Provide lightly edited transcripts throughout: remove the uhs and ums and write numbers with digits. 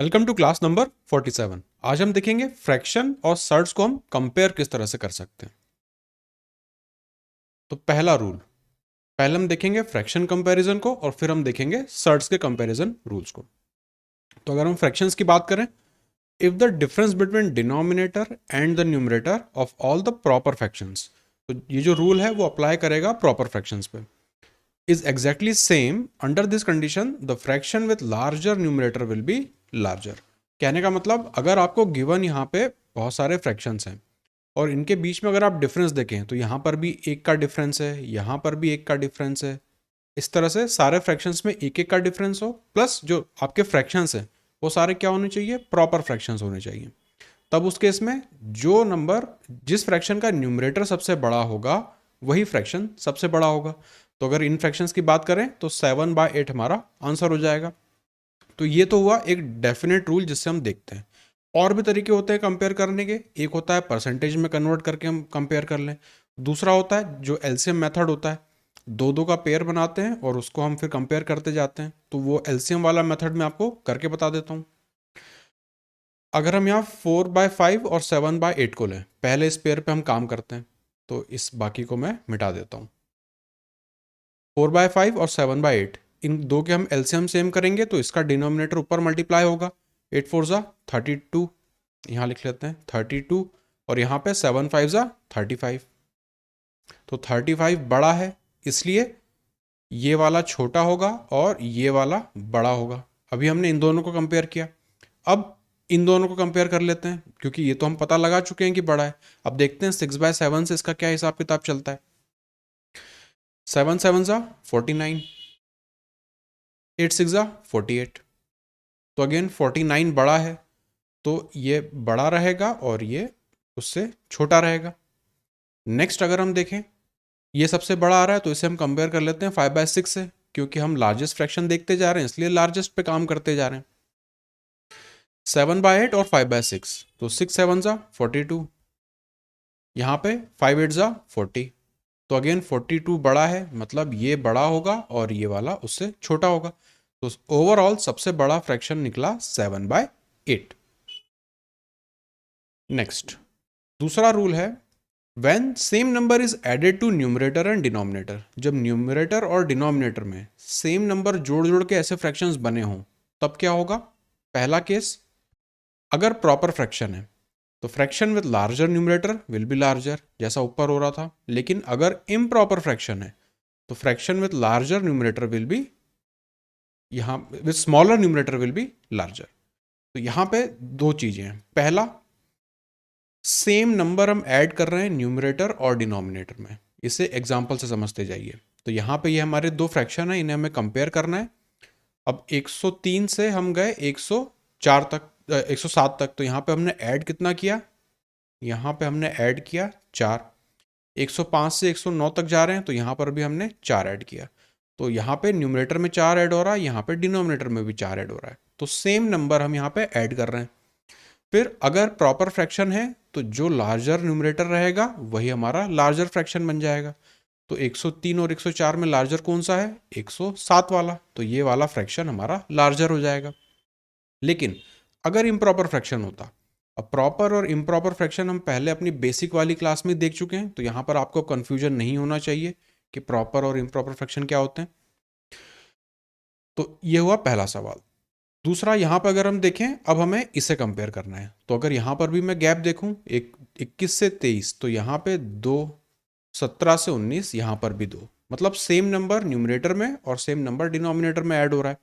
Welcome to class number 47। आज हम देखेंगे फ्रैक्शन और सर्ड्स को हम कंपेयर किस तरह से कर सकते हैं। तो पहला रूल, पहले हम देखेंगे फ्रैक्शन कंपैरिजन को और फिर हम देखेंगे सर्ड्स के कंपैरिजन रूल्स को। तो अगर हम फ्रैक्शंस की बात करें, if the difference between denominator and the numerator of all the proper fractions, तो ये जो रूल है वो अप्लाई करेगा प्रॉपर फ्रैक्शंस पे, is exactly same under this condition the fraction with larger numerator will be larger. कहने का मतलब, अगर आपको गिवन यहाँ पे बहुत सारे फ्रैक्शंस हैं और इनके बीच में अगर आप डिफरेंस देखें तो यहाँ पर भी एक का डिफरेंस है, यहाँ पर भी एक का डिफरेंस है, इस तरह से सारे फ्रैक्शंस में एक एक का डिफरेंस हो, प्लस जो आपके फ्रैक्शंस हैं वो सारे क्या होने चाहिए, प्रॉपर फ्रैक्शंस होने चाहिए। तब उस केस में जो नंबर, जिस फ्रैक्शन का न्यूमरेटर सबसे बड़ा होगा वही फ्रैक्शन सबसे बड़ा होगा। तो अगर इन फ्रैक्शंस की बात करें तो 7/8 हमारा आंसर हो जाएगा। तो ये तो हुआ एक डेफिनेट रूल जिससे हम देखते हैं। और भी तरीके होते हैं कंपेयर करने के। एक होता है परसेंटेज में कन्वर्ट करके हम कंपेयर कर लें, दूसरा होता है जो एलसीएम मेथड होता है, दो दो का पेयर बनाते हैं और उसको हम फिर कंपेयर करते जाते हैं। तो वो एलसीएम वाला मेथड मैं आपको करके बता देता हूँ। अगर हम यहाँ 4/5 और 7/8 को लें, पहले इस पेयर पे हम काम करते हैं, तो इस बाकी को मैं मिटा देता हूँ। 4/5 और 7/8, इन दो के हम एलसीएम सेम करेंगे तो इसका डिनोमिनेटर ऊपर मल्टीप्लाई होगा। 8 4 ज़ा 32, यहाँ लिख लेते हैं 32, और यहाँ पे 7 5 ज़ा 35। तो 35 बड़ा है, इसलिए ये वाला छोटा होगा और ये वाला बड़ा होगा। अभी हमने इन दोनों को कंपेयर किया, अब इन दोनों को कंपेयर कर लेते हैं, क्योंकि ये तो हम पता लगा चुके हैं कि बड़ा है। अब देखते हैं 6/7 से इसका क्या हिसाब किताब चलता है। 7 7 ज़ा 49, 8 6 ज़ा 48। तो अगेन 49 बड़ा है, तो ये बड़ा रहेगा और ये उससे छोटा रहेगा। नेक्स्ट अगर हम देखें, ये सबसे बड़ा आ रहा है तो इसे हम कंपेयर कर लेते हैं 5/6 से, क्योंकि हम लार्जेस्ट फ्रैक्शन देखते जा रहे हैं इसलिए लार्जेस्ट पे काम करते जा रहे हैं। 7/8 और 5/6, तो 6 7 ज़ा 42, यहाँ पे 5 8 ज़ा 40। तो अगेन 42 बड़ा है, मतलब ये बड़ा होगा और ये वाला उससे छोटा होगा। तो ओवरऑल सबसे बड़ा फ्रैक्शन निकला 7/8। नेक्स्ट दूसरा रूल है, when same number is added to numerator and denominator. जब न्यूमरेटर और डिनोमिनेटर में सेम नंबर जोड़ जोड़ के ऐसे फ्रैक्शंस बने हों तब क्या होगा। पहला केस, अगर प्रॉपर फ्रैक्शन है तो fraction with larger numerator will be larger, जैसा ऊपर हो रहा था। लेकिन अगर इम्प्रॉपर फ्रैक्शन है तो fraction with larger numerator will be, यहाँ with smaller numerator will be larger. तो यहाँ पे दो चीजें हैं। पहला, सेम नंबर हम ऐड कर रहे हैं न्यूमरेटर और डिनोमिनेटर में, इसे एग्जाम्पल से समझते जाइए। तो यहाँ पे ये हमारे दो फ्रैक्शन है, इन्हें हमें कंपेयर करना है। अब 103 से हम गए 104 तक, 107 तक। तो यहाँ पे हमने ऐड कितना किया, यहाँ पे हमने ऐड किया 4। 105 से 109 तक जा रहे हैं तो यहाँ पर भी हमने 4 ऐड किया। तो यहाँ पे न्यूमरेटर में 4 ऐड हो रहा है, यहाँ पे डिनोमिनेटर में भी 4 ऐड हो रहा है। तो सेम नंबर हम यहाँ पे ऐड कर रहे हैं। फिर अगर प्रॉपर फ्रैक्शन है तो जो लार्जर न्यूमरेटर रहेगा वही हमारा लार्जर फ्रैक्शन बन जाएगा। तो 103 और 104 में लार्जर कौन सा है, 107 वाला। तो ये वाला फ्रैक्शन हमारा लार्जर हो जाएगा। लेकिन अगर इम्प्रॉपर फ्रैक्शन होता, अब प्रॉपर और इम्प्रॉपर फ्रैक्शन हम पहले अपनी बेसिक वाली क्लास में देख चुके हैं, तो यहाँ पर आपको कंफ्यूजन नहीं होना चाहिए कि प्रॉपर और इम्प्रॉपर फ्रैक्शन क्या होते हैं। तो ये हुआ पहला सवाल। दूसरा, यहाँ पर अगर हम देखें, अब हमें इसे कंपेयर करना है। तो अगर यहाँ पर भी मैं गैप देखूं, 21 से 23, तो यहाँ पे 2, 17 से 19, यहाँ पर भी 2, मतलब सेम नंबर न्यूमरेटर में और सेम नंबर डिनोमिनेटर में ऐड हो रहा है।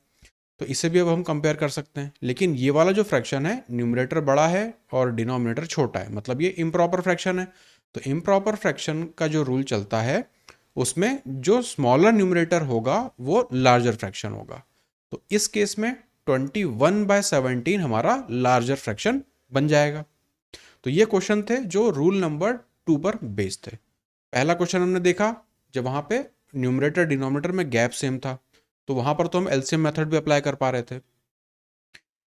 तो इसे भी अब हम कंपेयर कर सकते हैं। लेकिन ये वाला जो फ्रैक्शन है, न्यूमरेटर बड़ा है और डिनोमिनेटर छोटा है, मतलब ये इम्प्रॉपर फ्रैक्शन है। तो इम्प्रॉपर फ्रैक्शन का जो रूल चलता है उसमें जो स्मॉलर न्यूमरेटर होगा वो लार्जर फ्रैक्शन होगा। तो इस केस में 21/17 हमारा लार्जर फ्रैक्शन बन जाएगा। तो ये क्वेश्चन थे जो रूल नंबर 2 पर बेस्ड थे। पहला क्वेश्चन हमने देखा जब वहां पे न्यूमरेटर डिनोमिनेटर में गैप सेम था, तो वहां पर तो हम एलसीएम मेथड भी अप्लाई कर पा रहे थे।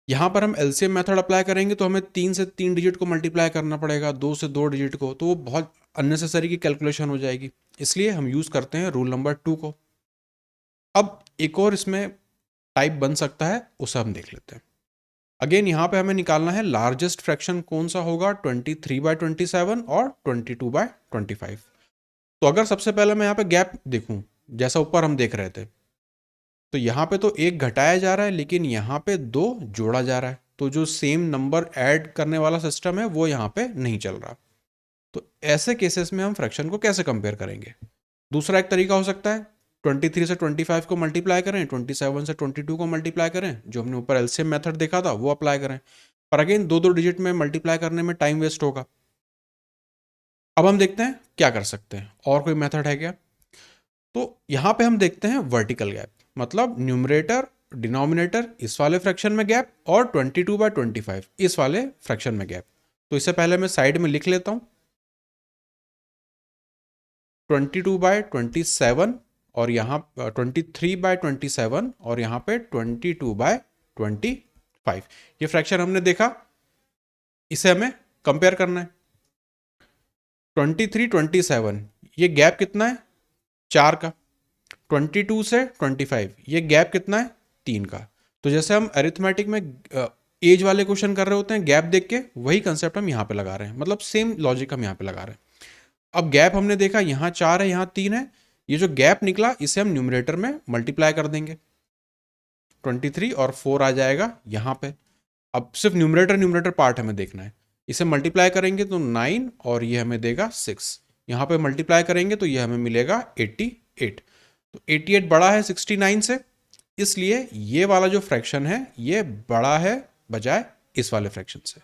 यहाँ पर हम एलसीएम मेथड अप्लाई करेंगे तो हमें 3 से 3 डिजिट को मल्टीप्लाई करना पड़ेगा, 2 से 2 डिजिट को, तो वो बहुत अननेसेसरी की कैलकुलेशन हो जाएगी। इसलिए हम यूज़ करते हैं रूल नंबर 2 को। अब एक और इसमें टाइप बन सकता है, उसे हम देख लेते हैं। अगेन यहाँ पे हमें निकालना है लार्जेस्ट फ्रैक्शन कौन सा होगा, 23/27 और 22/25। तो अगर सबसे पहले मैं यहाँ पे गैप देखूं, जैसा ऊपर हम देख रहे थे, तो यहाँ पे तो एक घटाया जा रहा है लेकिन यहाँ पे दो जोड़ा जा रहा है, तो जो सेम नंबर ऐड करने वाला सिस्टम है वो यहाँ पे नहीं चल रहा। तो ऐसे केसेस में हम फ्रैक्शन को कैसे कंपेयर करेंगे? दूसरा एक तरीका हो सकता है, 23 से 25 को मल्टीप्लाई करें, 27 से 22 को मल्टीप्लाई करें, जो हमने ऊपर एलसीएम मेथड देखा था वो अप्लाई करें। पर अगेन दो दो डिजिट में मल्टीप्लाई करने में टाइम वेस्ट होगा। अब हम देखते हैं क्या कर सकते हैं, और कोई मेथड है क्या? तो यहाँ पे हम देखते हैं वर्टिकल गैप, मतलब न्यूमरेटर डिनोमिनेटर इस वाले फ्रैक्शन में गैप और 22/25 इस वाले फ्रैक्शन में गैप। तो इससे पहले मैं साइड में लिख लेता हूँ 22/27 और यहाँ 23/27 और यहाँ पे 22/25। ये फ्रैक्शन हमने देखा, इसे हमें कंपेयर करना है। 23-27 ये गैप कितना है, 4 का। 22 से 25 ये गैप कितना है, 3 का। तो जैसे हम अरिथमेटिक में एज वाले क्वेश्चन कर रहे होते हैं गैप देख के, वही कंसेप्ट हम यहाँ पे लगा रहे हैं, मतलब सेम लॉजिक हम यहाँ पे लगा रहे हैं। अब गैप हमने देखा यहाँ 4 है यहाँ 3 है, ये जो गैप निकला इसे हम न्यूमरेटर में मल्टीप्लाई कर देंगे, 23 और 4 आ जाएगा यहाँ पे। अब सिर्फ न्यूमरेटर न्यूमरेटर पार्ट हमें देखना है, इसे मल्टीप्लाई करेंगे तो 9 और ये हमें देगा 6, यहाँ पे मल्टीप्लाई करेंगे तो ये हमें मिलेगा 88। तो 88 बड़ा है 69 से, इसलिए ये वाला जो फ्रैक्शन है ये बड़ा है बजाय इस वाले फ्रैक्शन से।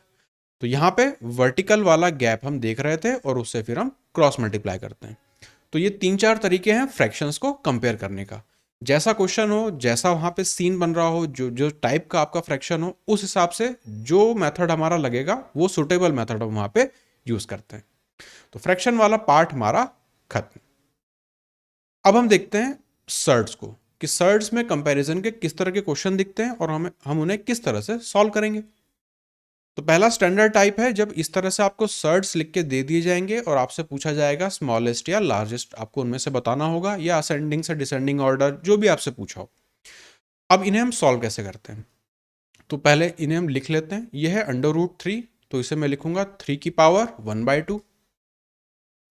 तो यहाँ पे वर्टिकल वाला गैप हम देख रहे थे और उससे फिर हम क्रॉस मल्टीप्लाई करते हैं। तो ये 3-4 तरीके हैं फ्रैक्शंस को कंपेयर करने का। जैसा क्वेश्चन हो, जैसा वहाँ पे सीन बन रहा हो, जो जो टाइप का आपका फ्रैक्शन हो, उस हिसाब से जो मेथड हमारा लगेगा वो सुटेबल मेथड हम वहाँ पे यूज करते हैं। तो फ्रैक्शन वाला पार्ट हमारा खत्म। अब हम देखते हैं सर्ट्स को, कि सर्ट्स में कंपैरिजन के किस तरह के क्वेश्चन दिखते हैं और हम उन्हें किस तरह से सॉल्व करेंगे। तो पहला स्टैंडर्ड टाइप है जब इस तरह से आपको सर्ट्स लिख के दे दिए जाएंगे और आपसे पूछा जाएगा स्मॉलेस्ट या लार्जेस्ट, आपको उनमें से बताना होगा, या असेंडिंग से डिसेंडिंग ऑर्डर, जो भी आपसे पूछा हो। अब इन्हें हम सॉल्व कैसे करते हैं? तो पहले इन्हें हम लिख लेते हैं। यह है √3, तो इसे मैं लिखूंगा 3 की पावर 1/2।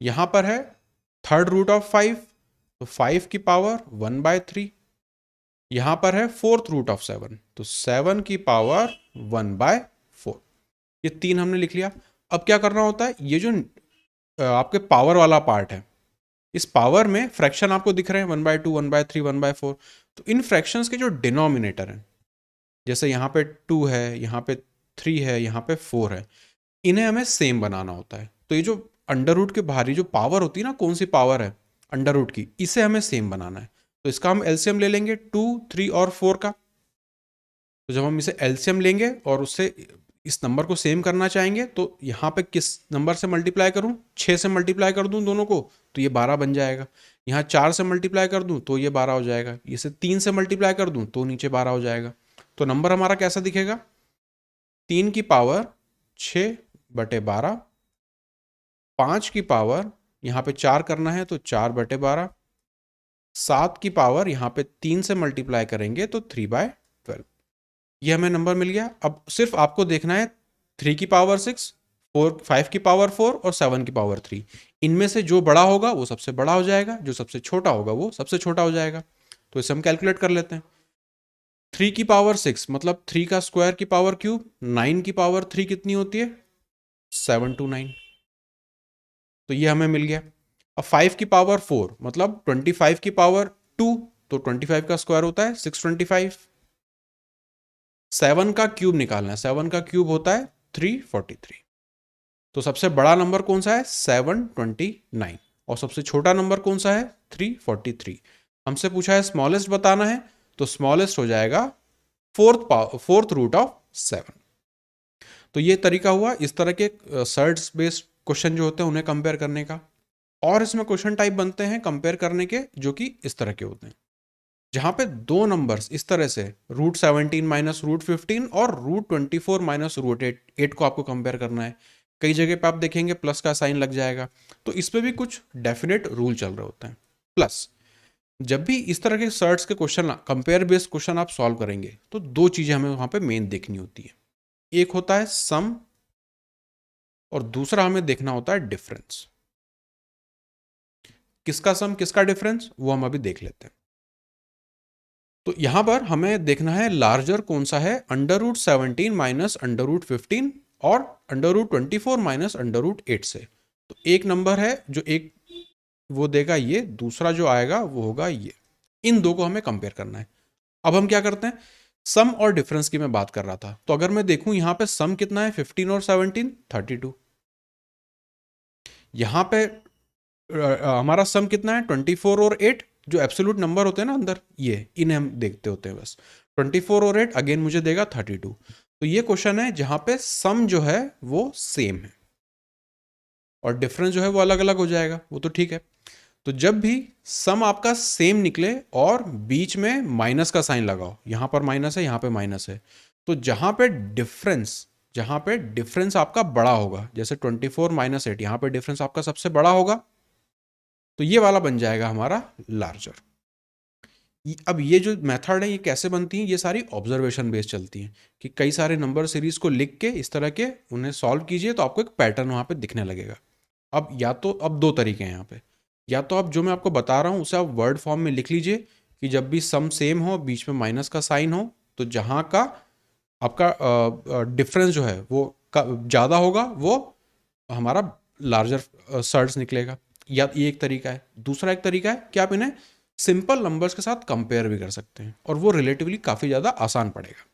यहां पर है थर्ड रूट ऑफ 5, तो 5 की पावर 1/3। यहां पर है फोर्थ रूट ऑफ 7, तो 7 की पावर 1/4। ये 3 हमने लिख लिया। अब क्या करना होता है, ये जो आपके पावर वाला पार्ट है, इस पावर में फ्रैक्शन आपको दिख रहे हैं 1/2, 1/3, 1/4। तो इन फ्रैक्शंस के जो डिनोमिनेटर हैं, जैसे यहाँ पे 2 है, यहाँ पे 3 है, यहाँ पे 4 है, इन्हें हमें सेम बनाना होता है। तो ये जो अंडर रूट के बाहरी जो पावर होती है ना, कौन सी पावर है अंडर रूट की, इसे हमें सेम बनाना है। तो इसका हम एलसीएम ले लेंगे 2, 3 और 4 का। तो जब हम इसे एलसीएम लेंगे और उससे इस नंबर को सेम करना चाहेंगे, तो यहाँ पे किस नंबर से मल्टीप्लाई करूँ, 6 से मल्टीप्लाई कर दूँ दोनों को, तो ये 12 बन जाएगा। यहाँ 4 से मल्टीप्लाई कर दूँ तो ये 12 हो जाएगा। इसे 3 से मल्टीप्लाई कर दूँ तो नीचे 12 हो जाएगा। तो नंबर हमारा कैसा दिखेगा, 3 की पावर 6/12, 5 की पावर यहाँ पे 4 करना है तो 4/12, 7 की पावर यहाँ पे 3 से मल्टीप्लाई करेंगे तो 3/12। ये हमें नंबर मिल गया। अब सिर्फ आपको देखना है 3 की पावर 6, 5 की पावर 4 और 7 की पावर 3, इनमें से जो बड़ा होगा वो सबसे बड़ा हो जाएगा, जो सबसे छोटा होगा वो सबसे छोटा हो जाएगा। तो इसे हम कैलकुलेट कर लेते हैं। 3 की पावर 6 मतलब 3 का स्क्वायर की पावर क्यूब, 9 की पावर 3 कितनी होती है, 729। तो ये हमें मिल गया। अब 5 की पावर 4 मतलब 25 की पावर 2, तो 25 का स्क्वायर होता है 625। 7 का क्यूब निकालना है, 7 का क्यूब होता है 343। तो सबसे बड़ा नंबर कौन सा है, 729, और सबसे छोटा नंबर कौन सा है, 343। हमसे पूछा है स्मॉलेस्ट बताना है, तो स्मॉलेस्ट हो जाएगा फोर्थ रूट ऑफ 7। तो ये तरीका हुआ इस तरह के सर्ट्स बेस्ड क्वेश्चन जो होते हैं उन्हें कंपेयर करने का। और इसमें क्वेश्चन टाइप बनते हैं कंपेयर करने के, जो कि इस तरह के होते हैं, जहां पे दो नंबर्स इस तरह से √17 माइनस √15 और √24 माइनस √8 को आपको कंपेयर करना है। कई जगह पे आप देखेंगे प्लस का साइन लग जाएगा, तो इस पे भी कुछ डेफिनेट रूल चल रहे होते हैं। प्लस जब भी इस तरह के सर्ट्स के क्वेश्चन कंपेयर बेस्ड क्वेश्चन आप सॉल्व करेंगे, तो दो चीजें हमें वहां पे मेन देखनी होती है। एक होता है सम और दूसरा हमें देखना होता है डिफरेंस। किसका सम किसका डिफरेंस वो हम अभी देख लेते हैं। तो यहां पर हमें देखना है लार्जर कौन सा है, √17 माइनस √15 और √24 माइनस √8 से। तो एक नंबर है जो एक वो देगा ये, दूसरा जो आएगा वो होगा ये। इन दो को हमें कंपेयर करना है। अब हम क्या करते हैं, सम और डिफरेंस की मैं बात कर रहा था, तो अगर मैं देखूं यहां पे सम कितना है 15 और 17 32। यहां पे हमारा सम कितना है 24 और 8, जो एब्सोल्यूट नंबर होते हैं ना अंदर, ये इन्हें हम देखते होते हैं बस। 24 और 8 अगेन मुझे देगा 32। तो ये क्वेश्चन है जहां पे सम जो है वो सेम है और डिफरेंस जो है वो अलग अलग हो जाएगा, वो तो ठीक है। तो जब भी सम आपका सेम निकले और बीच में माइनस का साइन लगाओ, यहां पर माइनस है यहां पे माइनस है, तो जहां पे डिफरेंस आपका बड़ा होगा, जैसे 24 माइनस 8, यहां पे डिफरेंस आपका सबसे बड़ा होगा, तो ये वाला बन जाएगा हमारा लार्जर। अब ये जो मेथड है ये कैसे बनती हैं, ये सारी ऑब्जर्वेशन बेस्ड चलती हैं कि कई सारे नंबर सीरीज को लिख के इस तरह के उन्हें सॉल्व कीजिए तो आपको एक पैटर्न वहां पे दिखने लगेगा। अब या तो अब दो तरीके हैं यहाँ पे, या तो आप जो मैं आपको बता रहा हूँ उसे आप वर्ड फॉर्म में लिख लीजिए कि जब भी सम सेम हो बीच में माइनस का साइन हो, तो जहाँ का आपका डिफरेंस जो है वो ज़्यादा होगा वो हमारा लार्जर सर्ड्स निकलेगा। या ये एक तरीका है। दूसरा एक तरीका है कि आप इन्हें सिंपल नंबर्स के साथ कंपेयर भी कर सकते हैं और वो रिलेटिवली काफ़ी ज़्यादा आसान पड़ेगा।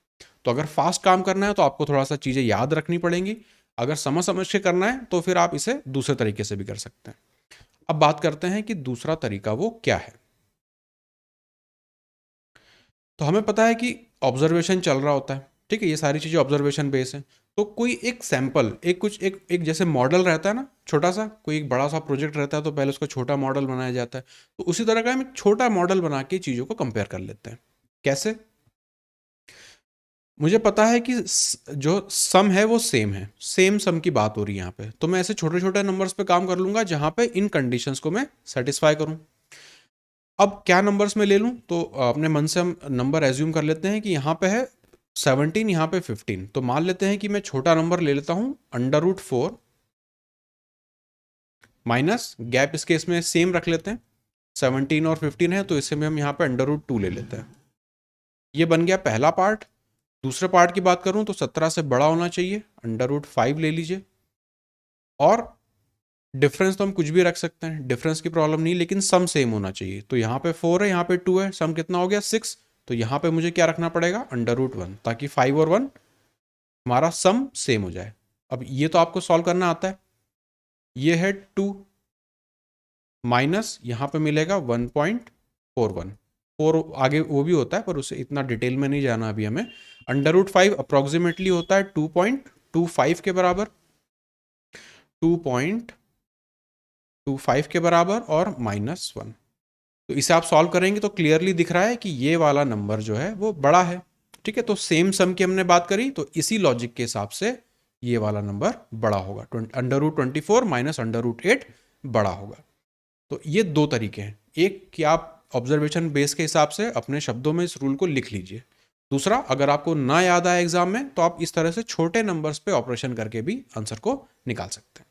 तो अगर फास्ट काम करना है तो आपको थोड़ा सा चीज़ें याद रखनी पड़ेंगी, अगर समझ समझ के करना है तो फिर आप इसे दूसरे तरीके से भी कर सकते हैं। अब बात करते हैं कि दूसरा तरीका वो क्या है। तो हमें पता है कि ऑब्जर्वेशन चल रहा होता है, ठीक है, ये सारी चीज़ें ऑब्जर्वेशन बेस है। तो कोई एक सैंपल, एक कुछ एक जैसे मॉडल रहता है ना छोटा सा, कोई एक बड़ा सा प्रोजेक्ट रहता है तो पहले उसका छोटा मॉडल बनाया जाता है, तो उसी तरह का हम एक छोटा मॉडल बना के चीज़ों को कंपेयर कर लेते हैं। कैसे? मुझे पता है कि जो सम है वो सेम है, सेम सम की बात हो रही है यहाँ पे, तो मैं ऐसे छोटे छोटे नंबर्स पे काम कर लूंगा जहाँ पे इन कंडीशंस को मैं सेटिस्फाई करूँ। अब क्या नंबर्स में ले लूँ, तो अपने मन से हम नंबर एज्यूम कर लेते हैं कि यहाँ पे है 17, यहाँ पे 15, तो मान लेते हैं कि मैं छोटा नंबर ले लेता हूँ √4 माइनस गैप, इस केस में सेम रख लेते हैं, 17 और 15 है तो इससे में हम यहाँ पे √2 ले लेते हैं। ये बन गया पहला पार्ट। दूसरे पार्ट की बात करूँ तो 17 से बड़ा होना चाहिए, √5 ले लीजिए। और डिफरेंस तो हम कुछ भी रख सकते हैं, डिफरेंस की प्रॉब्लम नहीं, लेकिन सम सेम होना चाहिए। तो यहाँ पे 4 है, यहाँ पे 2 है, सम कितना हो गया 6। तो यहाँ पे मुझे क्या रखना पड़ेगा √1, ताकि 5 और 1 हमारा सम सेम हो जाए। अब ये तो आपको सॉल्व करना आता है। ये है 2 माइनस यहाँ पे मिलेगा 1.41, 4 आगे वो भी होता है पर उसे इतना डिटेल में नहीं जाना अभी हमें। √5 अप्रोक्सीमेटली होता है 2.25 के बराबर, 2.25 के बराबर और -1। तो इसे आप सॉल्व करेंगे तो क्लियरली दिख रहा है कि ये वाला नंबर जो है वो बड़ा है, ठीक है। तो सेम सम की हमने बात करी, तो इसी लॉजिक के हिसाब से ये वाला नंबर बड़ा होगा, √24 माइनस √8 बड़ा होगा। तो ये दो तरीके हैं, एक कि आप ऑब्जर्वेशन बेस के हिसाब से अपने शब्दों में इस रूल को लिख लीजिए। दूसरा, अगर आपको ना याद आए एग्जाम में तो आप इस तरह से छोटे नंबर्स पे ऑपरेशन करके भी आंसर को निकाल सकते हैं।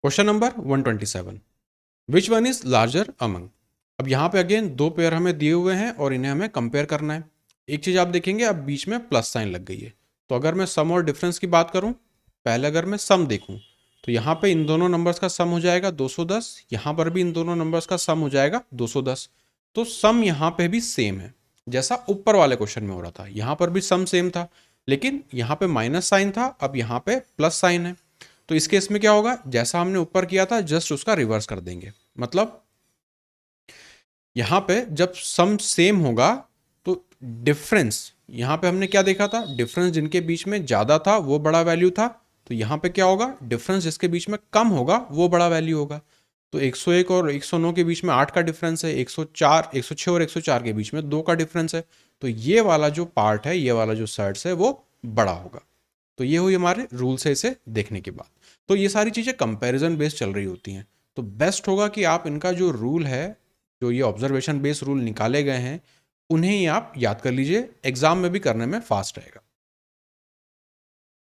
Question number 127, which one is larger among. अब यहाँ पे अगेन दो पेयर हमें दिए हुए हैं और इन्हें हमें कंपेयर करना है। एक चीज आप देखेंगे, अब बीच में प्लस साइन लग गई है। तो अगर मैं सम और डिफरेंस की बात करूं, पहले अगर मैं सम देखूं तो यहाँ पे इन दोनों नंबर्स का सम हो जाएगा 210, यहाँ पर भी इन दोनों नंबर्स का सम हो जाएगा 210। तो सम यहाँ पे भी सेम है जैसा ऊपर वाले क्वेश्चन में हो रहा था, यहाँ पर भी सम सेम था, लेकिन यहाँ पे माइनस साइन था, अब यहाँ पे प्लस साइन है। तो इस केस में क्या होगा, जैसा हमने ऊपर किया था जस्ट उसका रिवर्स कर देंगे। मतलब यहां पे जब सम सेम होगा तो डिफरेंस, यहां पे हमने क्या देखा था, डिफरेंस जिनके बीच में ज्यादा था वो बड़ा वैल्यू था, तो यहां पे क्या होगा, डिफरेंस जिसके बीच में कम होगा वो बड़ा वैल्यू होगा। तो 101 और 109 के बीच में 8 का डिफरेंस है, 106 और 104 के बीच में 2 का डिफरेंस है, तो ये वाला जो पार्ट है, ये वाला जो सर्ड्स है वो बड़ा होगा। तो ये हुई हमारे रूल से इसे देखने के बाद। तो ये सारी चीज़ें कंपैरिजन बेस्ड चल रही होती हैं, तो बेस्ट होगा कि आप इनका जो रूल है, जो ये ऑब्जर्वेशन बेस्ड रूल निकाले गए हैं, उन्हें ही आप याद कर लीजिए, एग्जाम में भी करने में फास्ट रहेगा।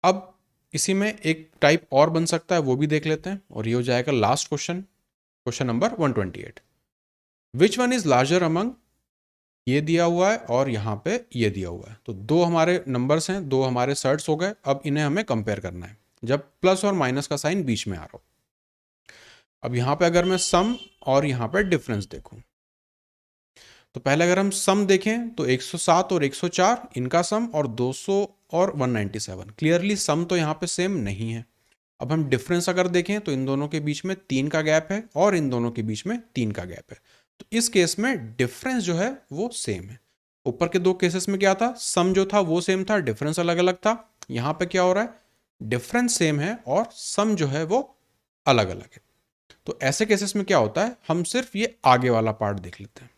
अब इसी में एक टाइप और बन सकता है, वो भी देख लेते हैं, और ये हो जाएगा last question, question number 128। Which one is larger among, ये दिया हुआ है और यहाँ पे ये दिया हुआ है, तो दो हमारे नंबर्स हैं, दो हमारे सर्ट्स हो गए। अब इन्हें हमें कंपेयर करना है जब प्लस और माइनस का साइन बीच में आ रहा हो। अब यहाँ पे अगर मैं सम और यहाँ पे डिफरेंस देखूं, तो पहले अगर हम सम देखें तो 107 और 104 इनका सम, और 200 और 197, क्लियरली सम तो यहाँ पे सेम नहीं है। अब हम डिफरेंस अगर देखें तो इन दोनों के बीच में 3 का गैप है और इन दोनों के बीच में 3 का गैप है, तो इस केस में डिफरेंस जो है वो सेम है। ऊपर के दो केसेस में क्या था, सम जो था वो सेम था, डिफरेंस अलग अलग था। यहाँ पे क्या हो रहा है, डिफरेंस सेम है और सम जो है वो अलग अलग है। तो ऐसे केसेस में क्या होता है, हम सिर्फ ये आगे वाला पार्ट देख लेते हैं।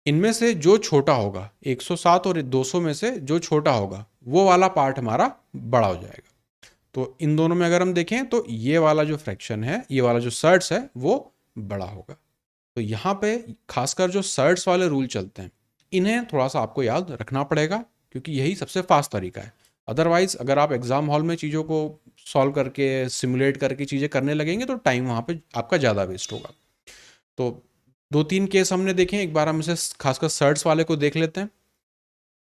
इनमें से जो छोटा होगा, 107 और 200 में से जो छोटा होगा वो वाला पार्ट हमारा बड़ा हो जाएगा। तो इन दोनों में अगर हम देखें तो ये वाला जो फ्रैक्शन है, ये वाला जो सर्ट्स है वो बड़ा होगा। तो यहाँ पे खासकर जो सर्ट्स वाले रूल चलते हैं, इन्हें थोड़ा सा आपको याद रखना पड़ेगा, क्योंकि यही सबसे फास्ट तरीका है। अदरवाइज अगर आप एग्जाम हॉल में चीज़ों को सॉल्व करके सिमुलेट करके चीज़ें करने लगेंगे तो टाइम वहाँ पे आपका ज़्यादा वेस्ट होगा। तो 2-3 केस हमने देखे हैं, एक बार हम इसे खासकर सर्ट्स वाले को देख लेते हैं।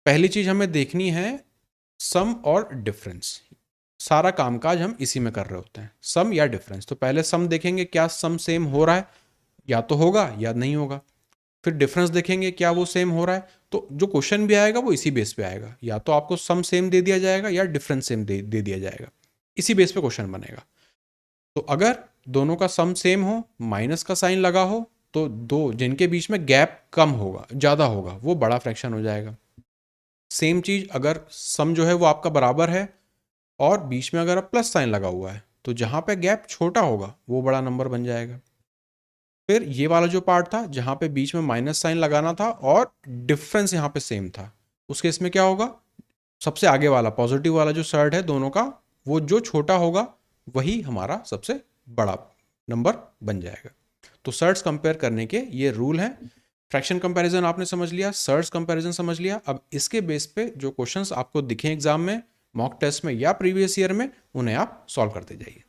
पहली चीज़ हमें देखनी है सम और डिफरेंस। सारा कामकाज हम इसी में कर रहे होते हैं, सम या डिफरेंस। तो पहले सम देखेंगे, क्या सम सेम हो रहा है, या तो होगा या नहीं होगा। फिर डिफरेंस देखेंगे, क्या वो सेम हो रहा है। तो जो क्वेश्चन भी आएगा वो इसी बेस पे आएगा, या तो आपको सम सेम दे दिया जाएगा या डिफरेंस सेम दे दिया जाएगा, इसी बेस पे क्वेश्चन बनेगा। तो अगर दोनों का सम सेम हो, माइनस का साइन लगा हो, तो दो जिनके बीच में गैप कम होगा, ज़्यादा होगा, वो बड़ा फ्रैक्शन हो जाएगा। सेम चीज़ अगर सम जो है वो आपका बराबर है और बीच में अगर प्लस साइन लगा हुआ है, तो जहाँ पे गैप छोटा होगा वो बड़ा नंबर बन जाएगा। फिर ये वाला जो पार्ट था जहाँ पे बीच में माइनस साइन लगाना था और डिफरेंस यहाँ पे सेम था, उस केस में क्या होगा, सबसे आगे वाला पॉजिटिव वाला जो सर्ट है दोनों का, वो जो छोटा होगा वही हमारा सबसे बड़ा नंबर बन जाएगा। तो सर्ट्स कंपेयर करने के ये रूल हैं। फ्रैक्शन कंपैरिजन आपने समझ लिया, सर्ट्स कंपैरिजन समझ लिया। अब इसके बेस पे जो क्वेश्चंस आपको दिखे एग्जाम में, मॉक टेस्ट में या प्रीवियस ईयर में, उन्हें आप सॉल्व करते जाइए।